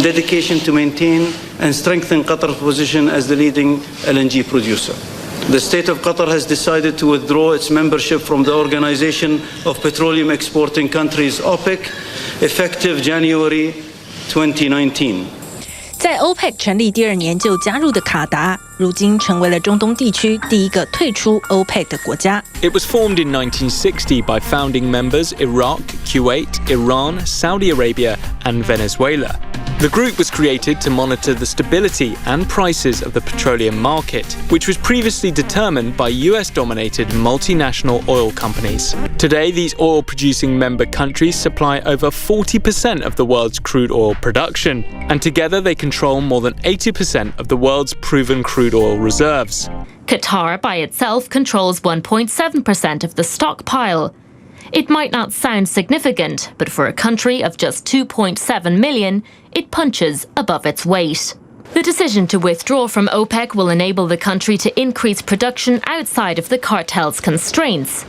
dedication to maintain and strengthen Qatar's position as the leading LNG producer. The state of Qatar has decided to withdraw its membership from the Organization of Petroleum Exporting Countries, OPEC, effective January 2019. 在 OPEC 成立第2年就加入的卡达，如今成为了中东地区第一个退出 OPEC 的国家。It was formed in 1960 by founding members Iraq, Kuwait, Iran, Saudi Arabia, and Venezuela. The group was created to monitor the stability and prices of the petroleum market, which was previously determined by US-dominated multinational oil companies. Today, these oil-producing member countries supply over 40% of the world's crude oil production, and together they control more than 80% of the world's proven crude oil reserves. Qatar by itself controls 1.7% of the stockpile. It might not sound significant, but for a country of just 2.7 million, it punches above its weight. The decision to withdraw from OPEC will enable the country to increase production outside of the cartel's constraints.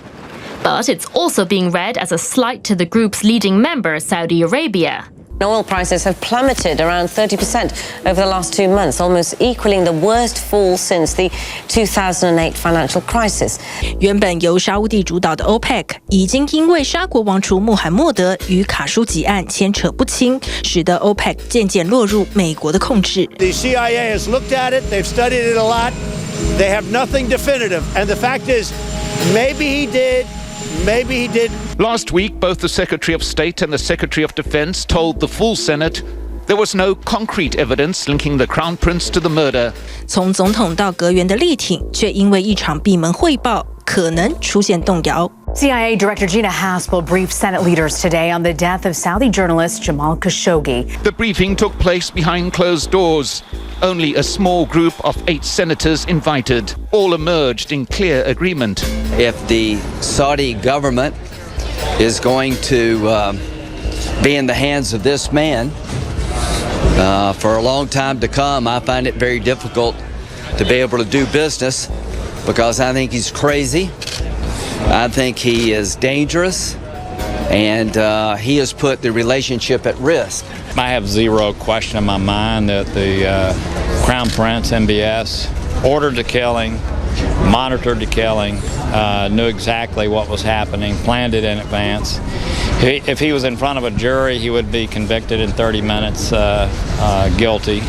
But it's also being read as a slight to the group's leading member, Saudi Arabia. Oil prices have plummeted around 30% over the last 2 months, almost equaling the worst fall since the 2008 financial crisis. 原本由沙烏地主导的 OPEC 已经因为沙国王储穆罕默德与卡舒吉案牵扯不清，使得 OPEC 渐渐落入美国的控制。The CIA has looked at it, they've studied it a lot, they have nothing definitive, and the fact is, maybe he did. Maybe he did. Last week, both the Secretary of State and the Secretary of Defense told the full Senate there was no concrete evidence linking the Crown Prince to the murder. 从总统到阁员的力挺，却因为一场闭门汇报，可能出现动摇。CIA Director Gina Haspel briefed Senate leaders today on the death of Saudi journalist Jamal Khashoggi. The briefing took place behind closed doors. Only a small group of 8 senators invited. All emerged in clear agreement. If the Saudi government is going to be in the hands of this man for a long time to come, I find it very difficult to be able to do business because I think he's crazy. I think he is dangerous, and he has put the relationship at risk. I have zero question in my mind that the Crown Prince, MBS, ordered the killing, monitored the killing, knew exactly what was happening, planned it in advance. If he was in front of a jury, he would be convicted in 30 minutes guilty.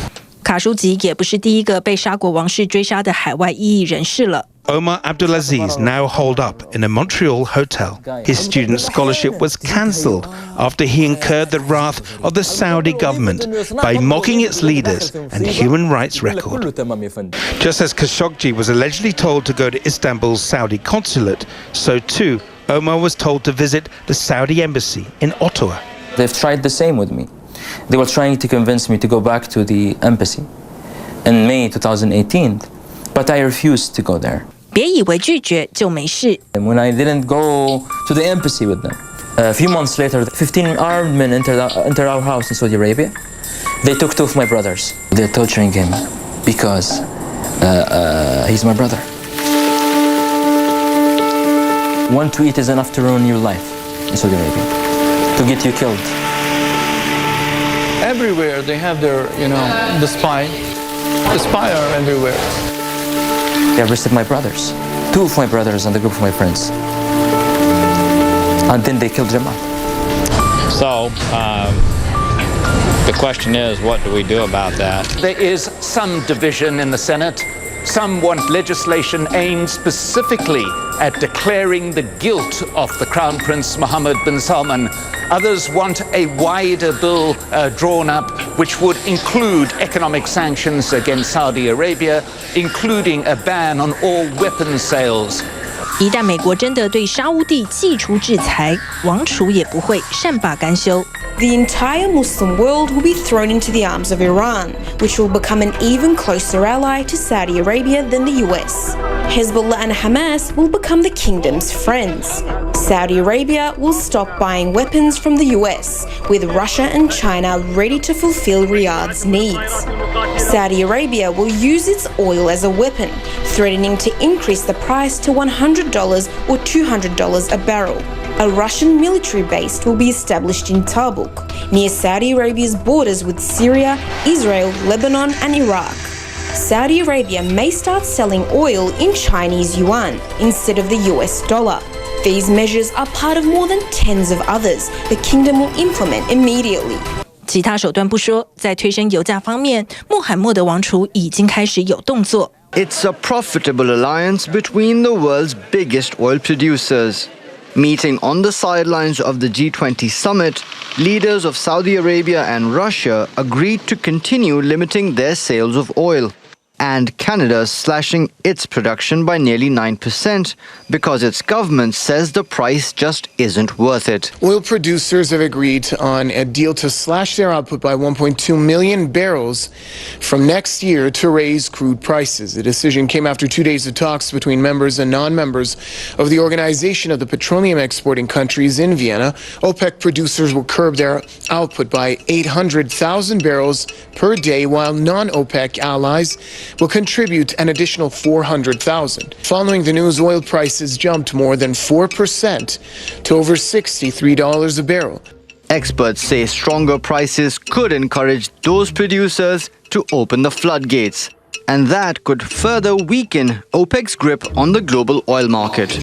卡舒吉也不是第一个被沙国王室追杀的海外异议人士了。Omar Abdulaziz now holed up in a Montreal hotel. His student scholarship was cancelled after he incurred the wrath of the Saudi government by mocking its leaders and human rights record. Just as Khashoggi was allegedly told to go to Istanbul's Saudi consulate, so too Omar was told to visit the Saudi embassy in Ottawa. They've tried the same with me. They were trying to convince me to go back to the embassy in May 2018, but I refused to go there. 别以为拒绝就没事。 When I didn't go to the embassy with them, a few months later, 15 armed men entered our house in Saudi Arabia. They took 2 of my brothers. They're torturing him because he's my brother. One tweet is enough to ruin your life in Saudi Arabia, to get you killed. Everywhere they have their, the spy are everywhere. They arrested my brothers, 2 of my brothers and a group of my friends. And then they killed Jamal. So, the question is, what do we do about that? There is some division in the Senate. Some want legislation aimed specifically at declaring the guilt of the Crown Prince Mohammed bin Salman. Others want a wider bill drawn up which would include economic sanctions against Saudi Arabia, including a ban on all weapons sales. 一旦美国真的对沙烏地祭出制裁，王储也不会善罢甘休。 The entire Muslim world will be thrown into the arms of Iran, which will become an even closer ally to Saudi Arabia than the US. Hezbollah and Hamas will become the kingdom's friends. Saudi Arabia will stop buying weapons from the US, with Russia and China ready to fulfill Riyadh's needs. Saudi Arabia will use its oil as a weapon, threatening to increase the price to $100 or $200 a barrel. A Russian military base will be established in Tabuk, near Saudi Arabia's borders with Syria, Israel, Lebanon, and Iraq. Saudi Arabia may start selling oil in Chinese yuan instead of the US dollar. These measures are part of more than tens of others the kingdom will implement immediately. 其他手段不说，在推升油价方面，穆罕默德王储已经开始有动作。It's a profitable alliance between the world's biggest oil producers. Meeting on the sidelines of the G20 summit, leaders of Saudi Arabia and Russia agreed to continue limiting their sales of oil. And Canada slashing its production by nearly 9% because its government says the price just isn't worth it. Oil producers have agreed on a deal to slash their output by 1.2 million barrels from next year to raise crude prices. The decision came after 2 days of talks between members and non-members of the Organization of the Petroleum Exporting Countries in Vienna. OPEC producers will curb their output by 800,000 barrels per day, while non-OPEC allies will contribute an additional 400,000. Following the news, oil prices jumped more than 4% to over $63 a barrel. Experts say stronger prices could encourage those producers to open the floodgates, and that could further weaken OPEC's grip on the global oil market.